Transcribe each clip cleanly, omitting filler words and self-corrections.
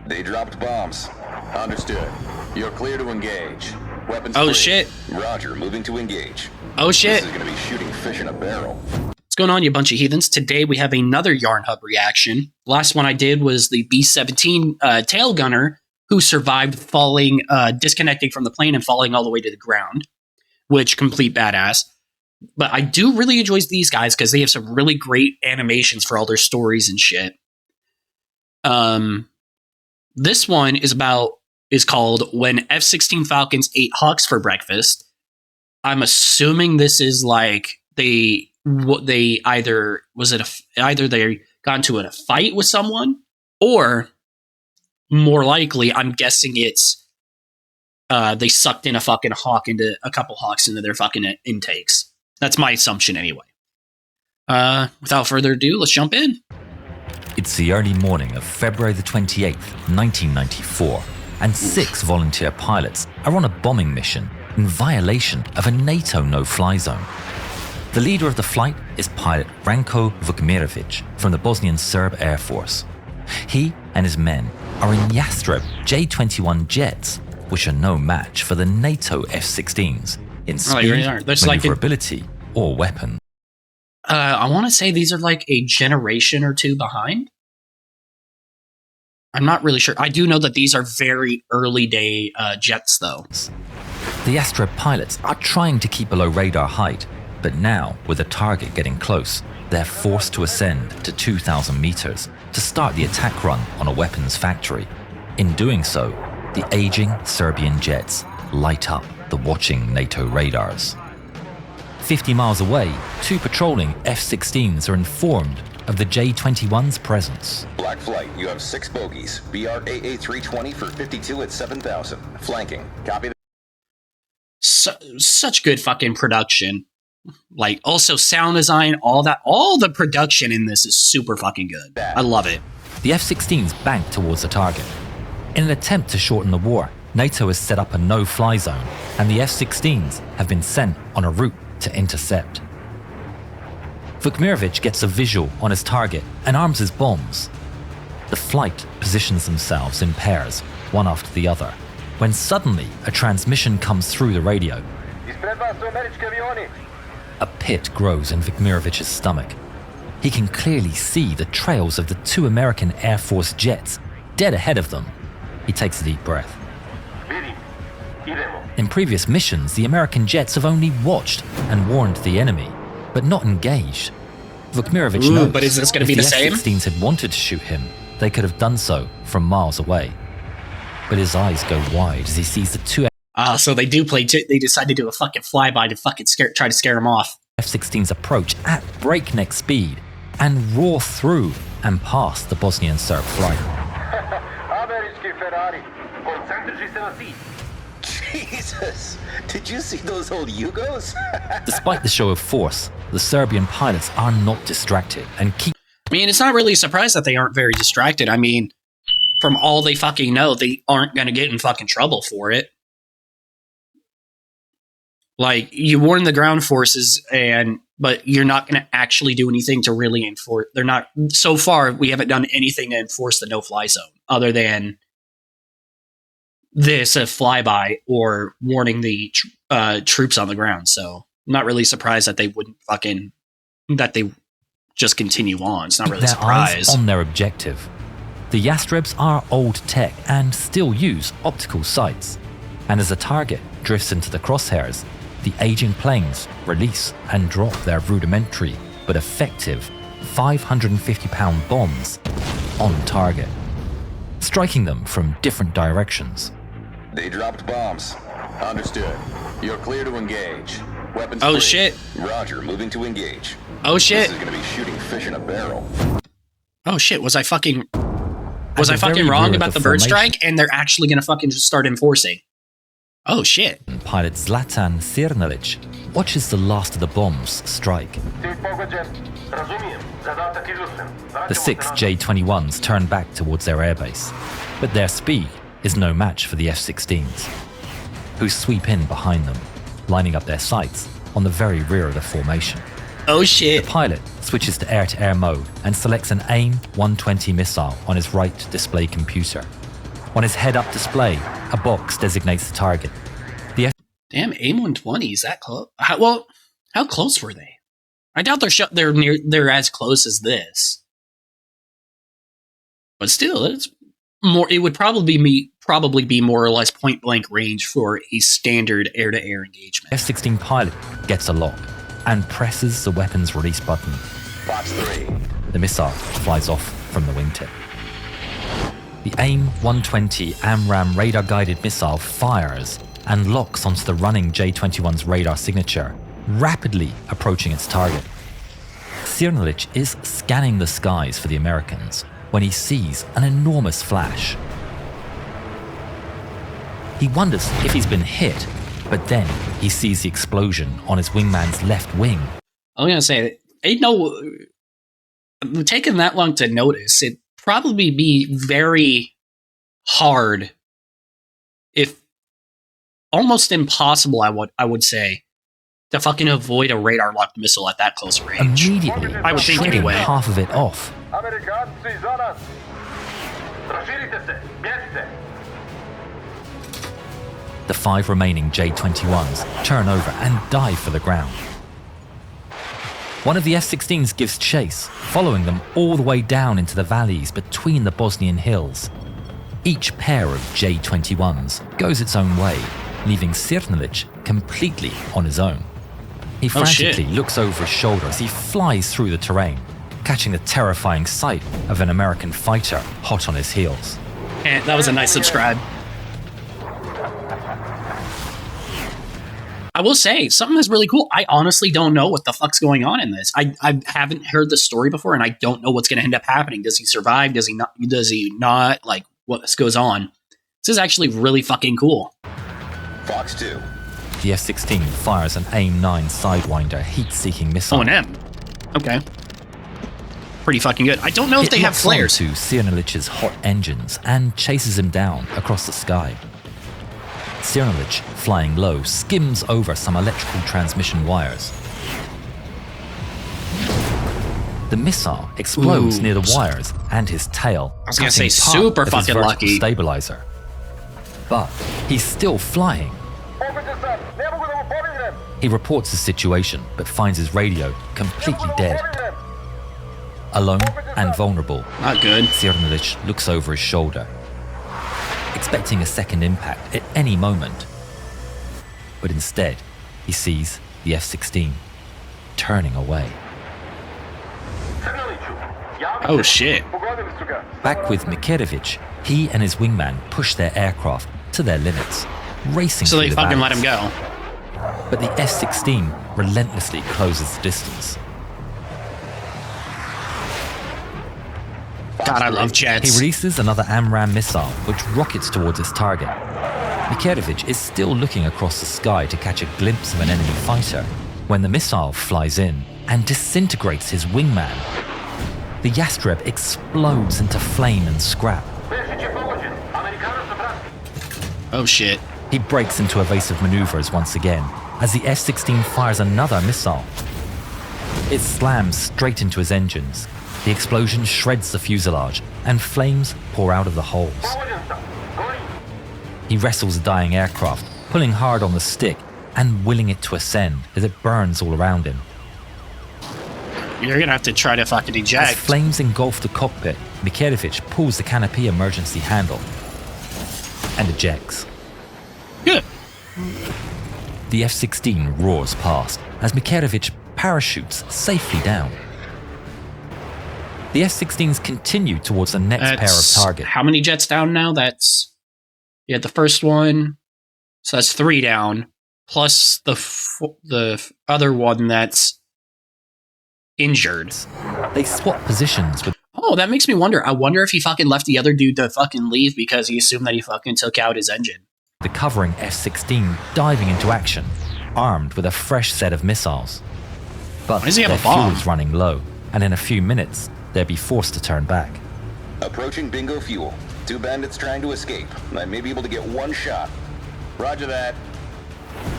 They dropped bombs. Understood. You're clear to engage. Weapons Oh free. shit. Roger, moving to engage. Oh shit. This is gonna be shooting fish in a barrel. What's going on, you bunch of heathens? Today we have another Yarnhub reaction. Last one I did was the B-17 tail gunner who survived falling, disconnecting from the plane and falling all the way to the ground, which complete badass. But I do really enjoy these guys because they have some really great animations for all their stories and shit. This one is called When F-16 Falcons Ate Hawks for Breakfast. I'm assuming this is like either they got into a fight with someone, or more likely, I'm guessing it's they sucked in a couple hawks into their fucking intakes. That's my assumption anyway. Without further ado, let's jump in. It's the early morning of February the 28th, 1994, and 6 volunteer pilots are on a bombing mission in violation of a NATO no-fly zone. The leader of the flight is pilot Ranko Vukmirovic from the Bosnian Serb Air Force. He and his men are in Yastreb J-21 jets, which are no match for the NATO F-16s in speed, maneuverability, or weapon. I want to say these are like a generation or two behind. I'm not really sure. I do know that these are very early day jets, though. The Yastreb pilots are trying to keep below radar height, but now, with the target getting close, they're forced to ascend to 2,000 meters to start the attack run on a weapons factory. In doing so, the aging Serbian jets light up the watching NATO radars. 50 miles away, 2 patrolling F-16s are informed of the J-21's presence. Black Flight, you have 6 bogeys. BRAA 320 for 52 at 7,000. Flanking. Copy that. Such good fucking production. Like, also sound design, all that. All the production in this is super fucking good. I love it. The F-16s bank towards the target. In an attempt to shorten the war, NATO has set up a no-fly zone, and the F-16s have been sent on a route to intercept. Vukmirovic gets a visual on his target and arms his bombs. The flight positions themselves in pairs, one after the other, when suddenly a transmission comes through the radio. A pit grows in Vukmirovic's stomach. He can clearly see the trails of the 2 American Air Force jets dead ahead of them. He takes a deep breath. In previous missions, the American jets have only watched and warned the enemy, but not engaged. Vukmirovic knows, but is this going to be the same? If the F-16s had wanted to shoot him, they could have done so from miles away. But his eyes go wide as he sees the 2 so they decide to do a fucking flyby to fucking try to scare him off. F-16s approach at breakneck speed and roar through and past the Bosnian Serb flight. Jesus! Did you see those old Yugos? Despite the show of force, the Serbian pilots are not distracted and keep... I mean, it's not really a surprise that they aren't very distracted. I mean, from all they fucking know, they aren't going to get in fucking trouble for it. Like, you warn the ground forces, but you're not going to actually do anything to really enforce... They're not... So far, we haven't done anything to enforce the no-fly zone, other than this, a flyby, or warning the troops on the ground. So, I'm not really surprised that they wouldn't fucking... that they just continue on. It's not really a surprise. Eyes on their objective. The Yastrebs are old tech and still use optical sights. And as the target drifts into the crosshairs, the aging planes release and drop their rudimentary but effective 550-pound bombs on target, striking them from different directions. They dropped bombs. Understood. You're clear to engage. Weapons Oh free. shit. Roger, moving to engage. Oh shit. This is gonna be shooting fish in a barrel. Oh shit, was I fucking wrong about the bird strike? And they're actually gonna fucking just start enforcing. Oh shit. Pilot Zlatan Sirnalic watches the last of the bombs strike. The 6 J-21s turn back towards their airbase, but their speed is no match for the F-16s, who sweep in behind them, lining up their sights on the very rear of the formation. Oh shit. The pilot switches to air-to-air mode and selects an AIM-120 missile on his right display computer. On his head-up display, a box designates the target. Damn, AIM-120, is that close? How close were they? I doubt they're as close as this. But still, it's more. It would probably be more or less point-blank range for a standard air-to-air engagement. F-16 pilot gets a lock and presses the weapon's release button. Fox 3. The missile flies off from the wingtip. The AIM-120 AMRAAM radar-guided missile fires and locks onto the running J-21's radar signature, rapidly approaching its target. Cernalic is scanning the skies for the Americans when he sees an enormous flash. He wonders if he's been hit, but then he sees the explosion on his wingman's left wing. I'm gonna say, taking that long to notice, it'd probably be very hard, if almost impossible, I would say, to fucking avoid a radar-locked missile at that close range. Immediately, I would think shredding anyway. half of it off. The 5 remaining J-21s turn over and dive for the ground. One of the F-16s gives chase, following them all the way down into the valleys between the Bosnian hills. Each pair of J-21s goes its own way, leaving Cernalic completely on his own. He frantically looks over his shoulder as he flies through the terrain, catching the terrifying sight of an American fighter hot on his heels. And that was a nice subscribe. I will say, something that's really cool. I honestly don't know what the fuck's going on in this. I haven't heard the story before, and I don't know what's going to end up happening. Does he survive? Does he not? Does he not? Like, what goes on? This is actually really fucking cool. Fox 2. The F-16 fires an AIM-9 Sidewinder heat-seeking missile. Oh, an M. Okay. Pretty fucking good. I don't know if they have flares. To Cernalich's hot engines and chases him down across the sky. Cernalic, flying low, skims over some electrical transmission wires. The missile explodes near the wires and his tail. I was gonna say, cutting part super of his fucking vertical lucky. Stabilizer. But he's still flying. He reports the situation, but finds his radio completely dead. Alone and vulnerable, Not good. Cernalic looks over his shoulder, expecting a second impact at any moment. But instead, he sees the F-16 turning away. Oh shit. Back with Mikerovich, he and his wingman push their aircraft to their limits, racing So through they the fucking let him valleys. go. But the F-16 relentlessly closes the distance. God, I love He jets. releases another AMRAAM missile, which rockets towards its target. Mikerovich is still looking across the sky to catch a glimpse of an enemy fighter when the missile flies in and disintegrates his wingman. The Yastreb explodes into flame and scrap. Oh shit. He breaks into evasive maneuvers once again as the F-16 fires another missile. It slams straight into his engines. The explosion shreds the fuselage and flames pour out of the holes. He wrestles the dying aircraft, pulling hard on the stick and willing it to ascend as it burns all around him. You're gonna have to try to fucking eject. As flames engulf the cockpit, Mikerovich pulls the canopy emergency handle and ejects. Good. The F-16 roars past as Mikerovich parachutes safely down. The F-16s continue towards the next pair of targets. How many jets down now? That's... You had the first one. So that's 3 down. Plus the other one that's injured. They swap positions with... Oh, that makes me wonder. I wonder if he fucking left the other dude to fucking leave because he assumed that he fucking took out his engine. The covering F-16 diving into action, armed with a fresh set of missiles. But Why does he have their a bomb? fuel's running low, and in a few minutes, they'll be forced to turn back. Approaching bingo fuel. 2 bandits trying to escape. I may be able to get 1 shot. Roger that.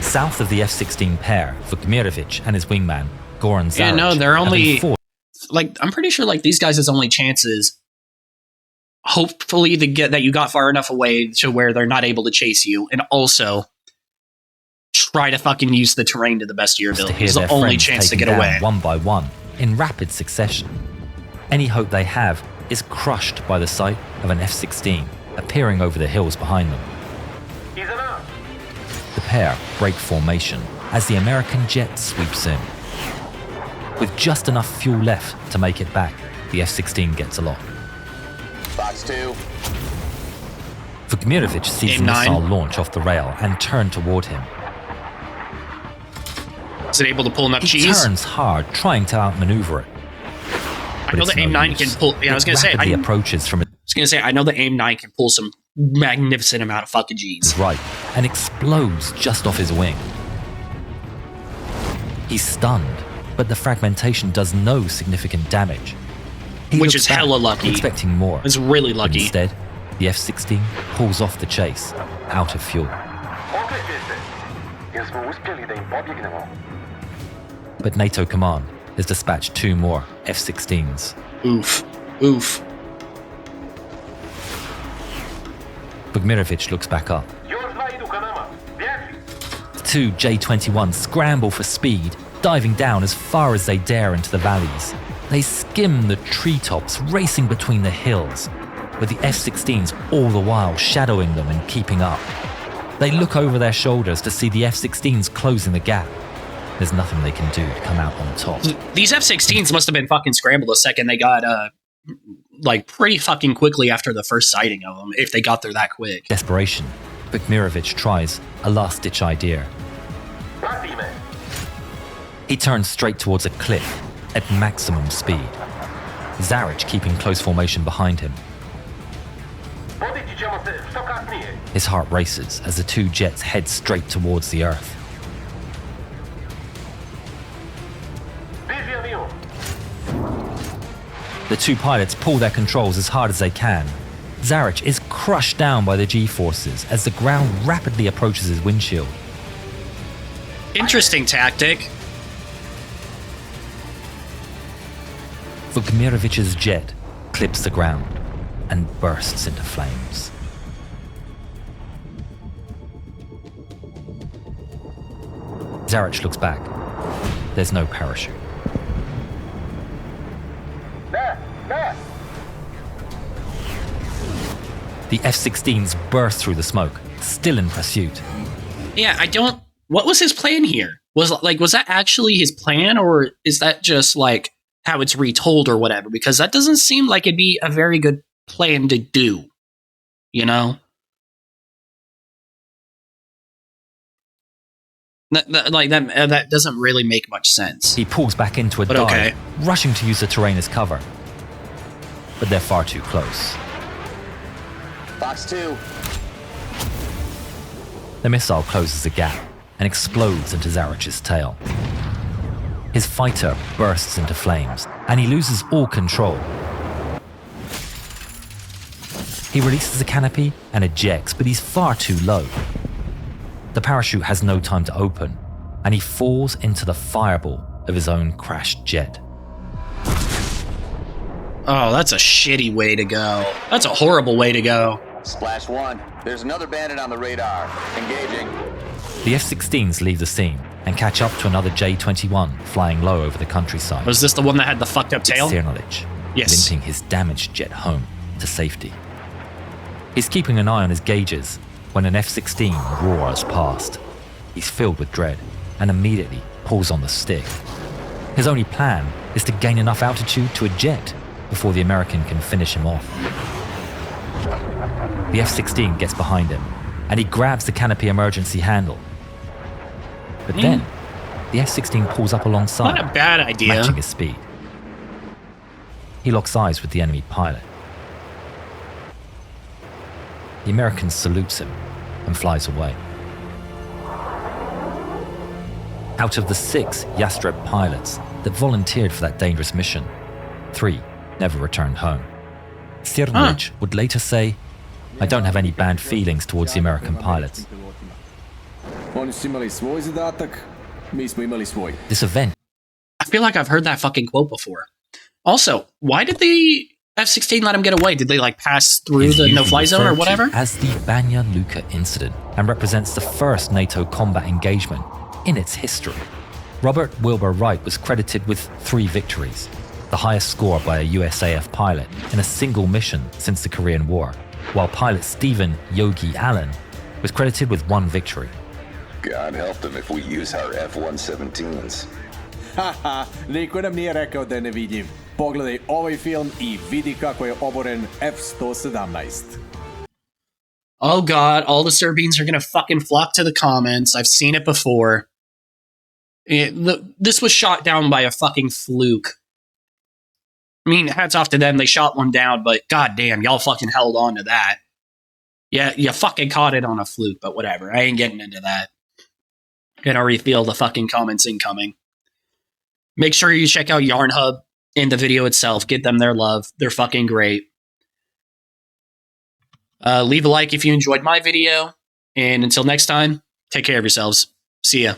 South of the F-16 pair, Vukmirovich and his wingman, Goran Zaric, Yeah, no, they're have only... been forced Like, I'm pretty sure, like, these guys' only chance is hopefully that you got far enough away to where they're not able to chase you, and also try to fucking use the terrain to the best of your ability. It's the only chance to get away. One by one, in rapid succession. Any hope they have is crushed by the sight of an F-16 appearing over the hills behind them. The pair break formation as the American jet sweeps in. With just enough fuel left to make it back, the F-16 gets aloft. Box 2. Vukmirovic sees the missile launch off the rail and turn toward him. Is it able to pull enough cheese? He turns hard, trying to outmaneuver it. I know the AIM-9 can pull. Yeah, I was gonna say. I know the AIM-9 can pull some magnificent amount of fucking G's. Right, and explodes just off his wing. He's stunned, but the fragmentation does no significant damage. Which is hella lucky. Expecting more. It's really lucky. Instead, the F-16 pulls off the chase, out of fuel. But NATO command has dispatched 2 more F-16s. Oof. Oof. Vukmirovic looks back up. The 2 J-21s scramble for speed, diving down as far as they dare into the valleys. They skim the treetops, racing between the hills, with the F-16s all the while shadowing them and keeping up. They look over their shoulders to see the F-16s closing the gap. There's nothing they can do to come out on top. These F-16s must have been fucking scrambled the second they got, pretty fucking quickly after the first sighting of them, if they got there that quick. Desperation, Vukmirovic tries a last-ditch idea. He turns straight towards a cliff at maximum speed. Zaric keeping close formation behind him. His heart races as the 2 jets head straight towards the earth. The 2 pilots pull their controls as hard as they can. Zaric is crushed down by the G-forces as the ground rapidly approaches his windshield. Interesting tactic. Vukmirovic's jet clips the ground and bursts into flames. Zaric looks back. There's no parachute. The F-16s burst through the smoke, still in pursuit. Yeah, what was his plan here? Was that actually his plan, or is that just like how it's retold or whatever? Because that doesn't seem like it'd be a very good plan to do, you know? That doesn't really make much sense. He pulls back into a dive, rushing to use the terrain as cover. But they're far too close. Box 2. The missile closes a gap and explodes into Zaric's tail. His fighter bursts into flames, and he loses all control. He releases the canopy and ejects, but he's far too low. The parachute has no time to open, and he falls into the fireball of his own crashed jet. Oh, that's a shitty way to go. That's a horrible way to go. Splash 1. There's another bandit on the radar. Engaging. The F-16s leave the scene and catch up to another J-21 flying low over the countryside. Was this the one that had the fucked up tail? Yarnhub, yes. limping his damaged jet home to safety. He's keeping an eye on his gauges when an F-16 roars past. He's filled with dread and immediately pulls on the stick. His only plan is to gain enough altitude to eject before the American can finish him off. The F-16 gets behind him, and he grabs the canopy emergency handle. But then, the F-16 pulls up alongside, not a bad idea, matching his speed. He locks eyes with the enemy pilot. The American salutes him and flies away. Out of the 6 Yastreb pilots that volunteered for that dangerous mission, 3 never returned home. Sirnovic would later say, "I don't have any bad feelings towards the American pilots." This event. I feel like I've heard that fucking quote before. Also, why did the F-16 let him get away? Did they like pass through is the usually no-fly zone or referred to whatever? as the Banja Luka incident and represents the first NATO combat engagement in its history. Robert Wilbur Wright was credited with 3 victories, the highest score by a USAF pilot in a single mission since the Korean War, while pilot Stephen Yogi Allen was credited with 1 victory. God help them if we use our F-117s. Haha, niko nam nije rekao da je ne vidim. Pogledaj ovaj film i vidi kako je oboren F-117. Oh god, all the Serbians are gonna fucking flock to the comments. I've seen it before. This was shot down by a fucking fluke. I mean, hats off to them, they shot one down, but goddamn, y'all fucking held on to that. Yeah, you fucking caught it on a fluke, but whatever. I ain't getting into that. I can already feel the fucking comments incoming. Make sure you check out Yarnhub in the video itself. Get them their love. They're fucking great. Leave a like if you enjoyed my video. And until next time, take care of yourselves. See ya.